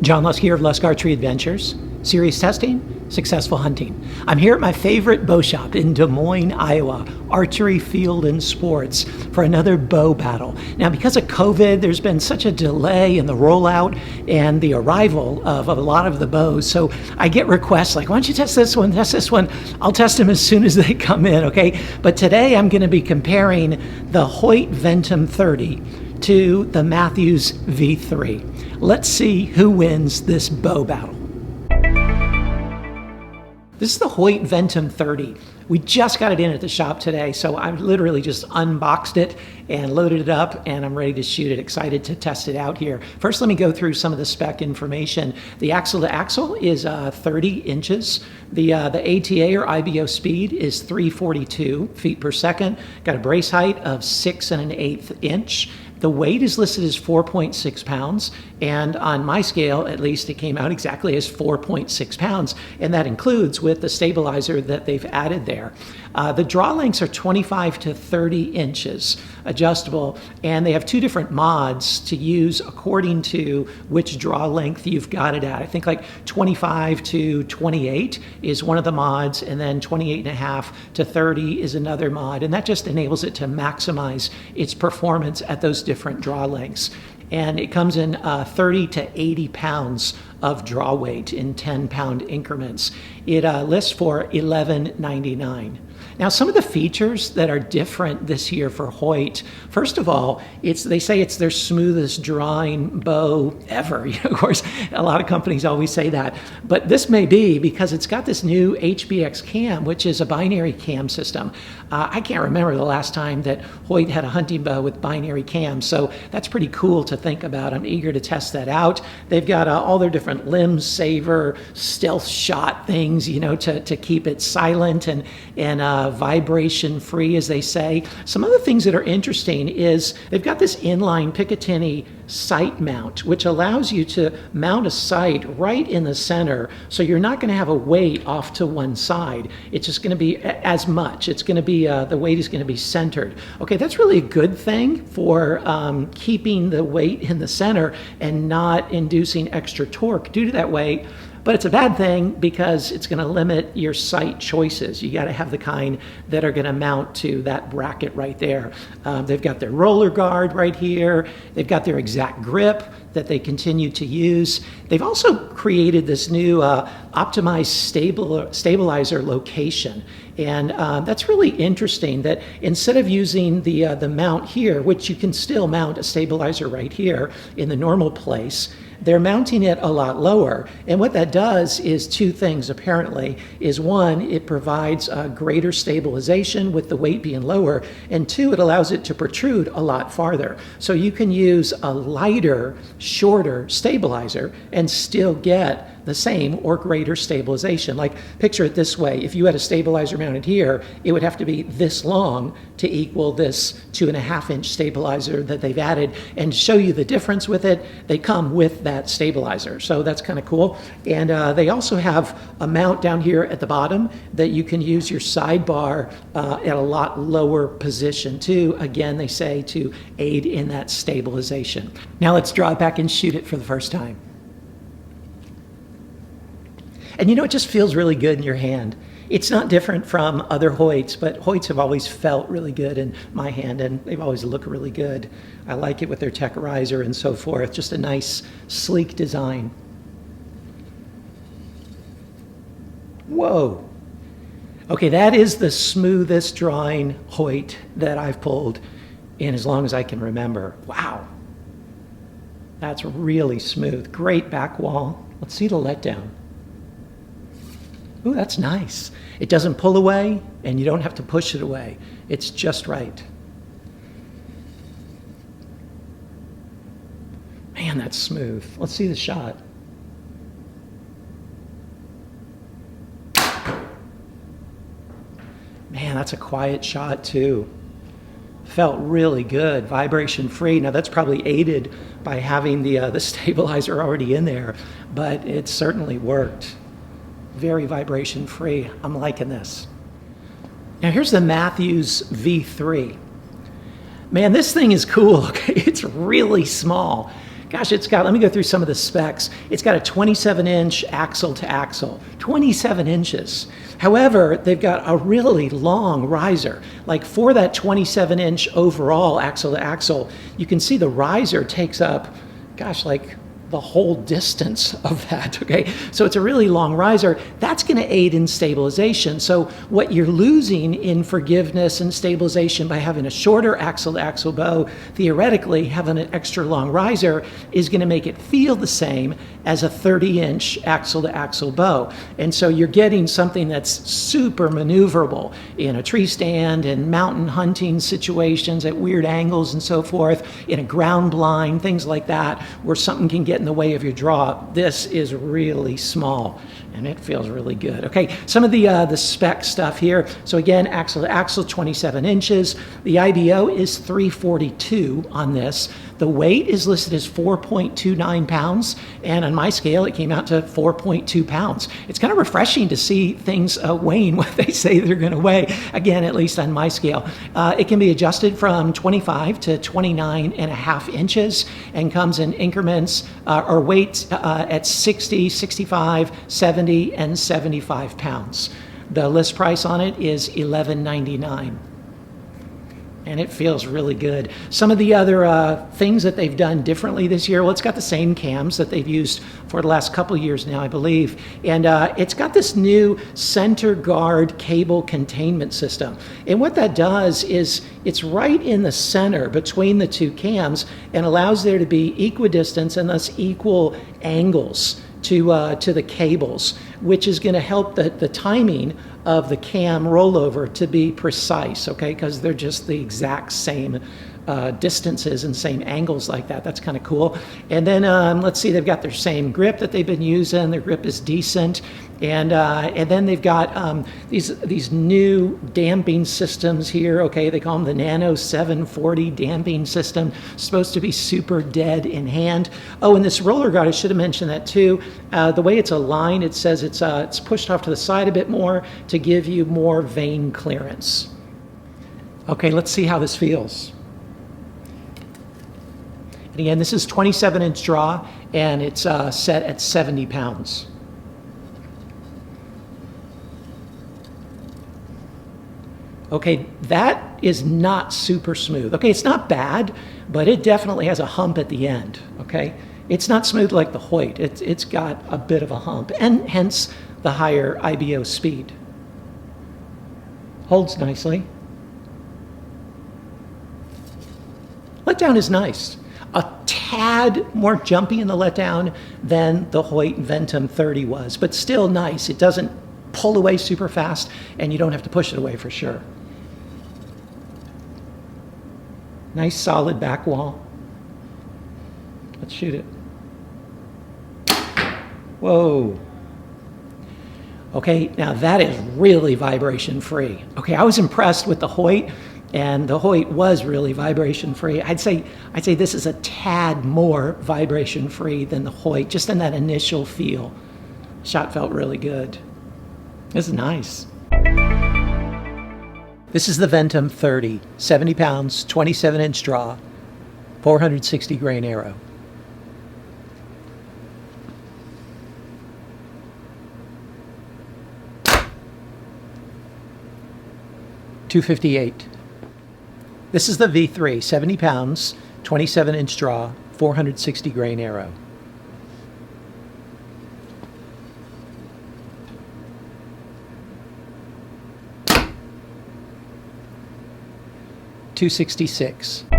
John Lusk here of Lusk Archery Adventures. Serious testing, successful hunting. I'm here at my favorite bow shop in Des Moines, Iowa, Archery Field Sports, for another bow battle. Now, because of COVID, there's been such a delay in the rollout and the arrival of a lot of the bows. So I get requests like, why don't you test this one, test this one? I'll test them as soon as they come in, okay? But today I'm going to be comparing the Hoyt Ventum 30 to the Mathews V3. Let's see who wins this bow battle. This is the Hoyt Ventum 30. We just got it in at the shop today, so I literally just unboxed it and loaded it up, and I'm ready to shoot it. Excited to test it out here. First, let me go through some of the spec information. The axle to axle is 30 inches. The ATA or IBO speed is 342 feet per second. Got a brace height of 6 1/8 inch. The weight is listed as 4.6 pounds, and on my scale, at least, it came out exactly as 4.6 pounds, and that includes with the stabilizer that they've added there. The draw lengths are 25 to 30 inches, adjustable, and they have two different mods to use according to which draw length you've got it at. I think like 25 to 28 is one of the mods, and then 28.5 to 30 is another mod, and that just enables it to maximize its performance at those different draw lengths. And it comes in 30 to 80 pounds of draw weight in 10-pound increments. It lists for $11.99. Now, some of the features that are different this year for Hoyt, first of all, they say it's their smoothest drawing bow ever. Of course, a lot of companies always say that, but this may be because it's got this new HBX cam, which is a binary cam system. I can't remember the last time that Hoyt had a hunting bow with binary cam, so that's pretty cool to think about. I'm eager to test that out. They've got all their different limb saver, stealth shot things, to keep it silent and vibration free, as they say. Some other things that are interesting is they've got this inline Picatinny sight mount, which allows you to mount a sight right in the center, so you're not going to have a weight off to one side. It's just going to be as much. It's going to be, the weight is going to be centered. Okay, that's really a good thing for keeping the weight in the center and not inducing extra torque due to that weight. But it's a bad thing because it's going to limit your sight choices. You got to have the kind that are going to mount to that bracket right there. They've got their roller guard right here. They've got their exact grip that they continue to use. They've also created this new optimized stabilizer location. And that's really interesting that instead of using the mount here, which you can still mount a stabilizer right here in the normal place, they're mounting it a lot lower. And what that does is two things, apparently, is one, it provides greater stabilization with the weight being lower, and two, it allows it to protrude a lot farther. So you can use a lighter, shorter stabilizer and still get the same or greater stabilization. Like, picture it this way. If you had a stabilizer mounted here, it would have to be this long to equal this 2.5-inch stabilizer that they've added. And to show you the difference with it, they come with that stabilizer. So that's kind of cool. And they also have a mount down here at the bottom that you can use your sidebar at a lot lower position too. Again, they say to aid in that stabilization. Now let's draw it back and shoot it for the first time. And it just feels really good in your hand. It's not different from other Hoyts, but Hoyts have always felt really good in my hand, and they've always looked really good. I like it with their techerizer and so forth. Just a nice, sleek design. Whoa. Okay, that is the smoothest drawing Hoyt that I've pulled in as long as I can remember. Wow. That's really smooth. Great back wall. Let's see the letdown. Ooh, that's nice. It doesn't pull away, and you don't have to push it away. It's just right. Man, that's smooth. Let's see the shot. Man, that's a quiet shot too. Felt really good, vibration free. Now that's probably aided by having the stabilizer already in there, but it certainly worked. Very vibration free. I'm liking this. Now here's the Mathews V3. Man, this thing is cool. Okay, it's really small. Gosh, let me go through some of the specs. It's got a 27-inch axle to axle, 27 inches. However, they've got a really long riser. Like for that 27-inch overall axle to axle, you can see the riser takes up, gosh, like the whole distance of that, okay? So it's a really long riser. That's gonna aid in stabilization. So what you're losing in forgiveness and stabilization by having a shorter axle-to-axle bow, theoretically having an extra long riser is gonna make it feel the same as a 30-inch axle-to-axle bow. And so you're getting something that's super maneuverable in a tree stand and mountain hunting situations at weird angles and so forth, in a ground blind, things like that, where something can get in the way of your draw. This is really small and it feels really good. Okay, some of the spec stuff here. So again, axle to axle, 27 inches. The IBO is 342 on this. The weight is listed as 4.29 pounds, and on my scale, it came out to 4.2 pounds. It's kind of refreshing to see things weighing what they say they're going to weigh, again, at least on my scale. It can be adjusted from 25 to 29 and a half inches and comes in increments or weights at 60, 65, 70, and 75 pounds. The list price on it is $11.99. And it feels really good. Some of the other things that they've done differently this year, well, it's got the same cams that they've used for the last couple years now, I believe. And it's got this new center guard cable containment system. And what that does is it's right in the center between the two cams and allows there to be equidistance and thus equal angles to the cables, which is going to help the timing of the cam rollover to be precise, okay? Because they're just the exact same distances and same angles like that. That's kind of cool. And then let's see, they've got their same grip that they've been using. Their grip is decent. And then they've got these new damping systems here. Okay, they call them the Nano 740 damping system. Supposed to be super dead in hand. Oh, and this roller guard, I should have mentioned that too. The way it's aligned, it says it's pushed off to the side a bit more to give you more vane clearance. Okay, let's see how this feels. And again, this is 27-inch draw, and it's set at 70 pounds. Okay, that is not super smooth. Okay, it's not bad, but it definitely has a hump at the end, okay? It's not smooth like the Hoyt. It's got a bit of a hump, and hence the higher IBO speed. Holds nicely. Letdown is nice. A tad more jumpy in the letdown than the Hoyt Ventum 30 was, but still nice. It doesn't pull away super fast, and you don't have to push it away for sure. Nice solid back wall. Let's shoot it. Whoa. Okay, now that is really vibration free. Okay, I was impressed with the Hoyt, and the Hoyt was really vibration free. I'd say this is a tad more vibration free than the Hoyt, just in that initial feel. Shot felt really good. This is nice. This is the Ventum 30, 70 pounds, 27-inch draw, 460 grain arrow. .258. This is the V3, 70 pounds, 27-inch draw, 460 grain arrow. .266.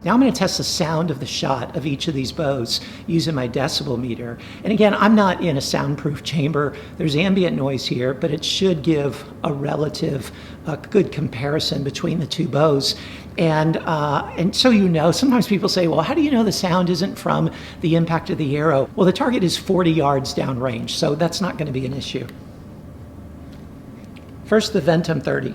Now I'm going to test the sound of the shot of each of these bows using my decibel meter. And again, I'm not in a soundproof chamber. There's ambient noise here, but it should give a relative good comparison between the two bows. And so you know, sometimes people say, well, how do you know the sound isn't from the impact of the arrow? Well, the target is 40 yards downrange, so that's not going to be an issue. First, the Ventum 30.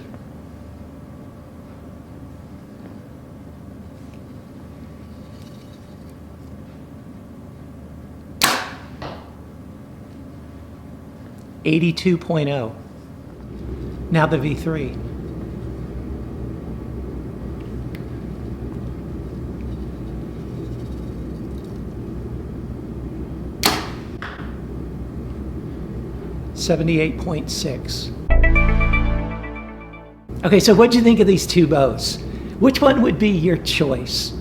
.82. Now the V3. 78.6. Okay, so what'd you think of these two bows? Which one would be your choice?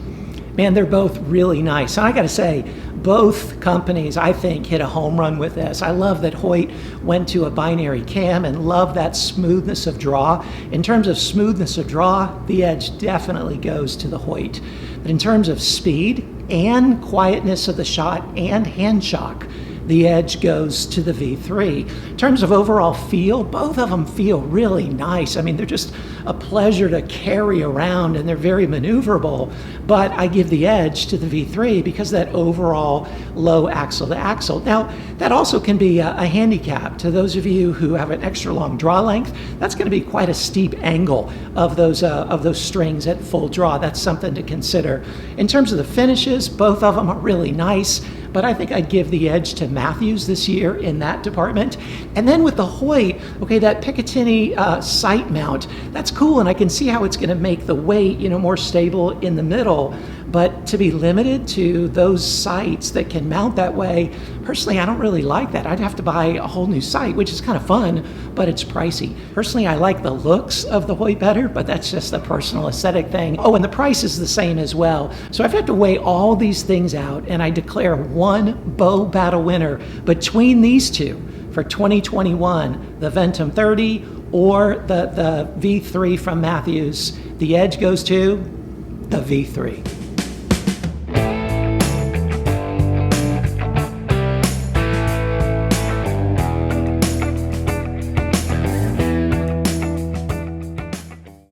Man, they're both really nice. And I gotta say, both companies, I think, hit a home run with this. I love that Hoyt went to a binary cam and love that smoothness of draw. In terms of smoothness of draw, the edge definitely goes to the Hoyt. But in terms of speed and quietness of the shot and hand shock, the edge goes to the V3. In terms of overall feel, both of them feel really nice. I mean, they're just a pleasure to carry around and they're very maneuverable, but I give the edge to the V3 because that overall low axle to axle. Now, that also can be a handicap to those of you who have an extra long draw length. That's going to be quite a steep angle of those strings at full draw. That's something to consider. In terms of the finishes, both of them are really nice, but I think I'd give the edge to Mathews this year in that department. And then with the Hoyt, okay, that Picatinny sight mount, that's cool, and I can see how it's going to make the weight, more stable in the middle. But to be limited to those sights that can mount that way, personally, I don't really like that. I'd have to buy a whole new sight, which is kind of fun, but it's pricey. Personally, I like the looks of the Hoyt better, but that's just a personal aesthetic thing. Oh, and the price is the same as well. So I've had to weigh all these things out, and I declare one bow battle winner between these two for 2021, the Ventum 30 or the V3 from Mathews. The edge goes to the V3.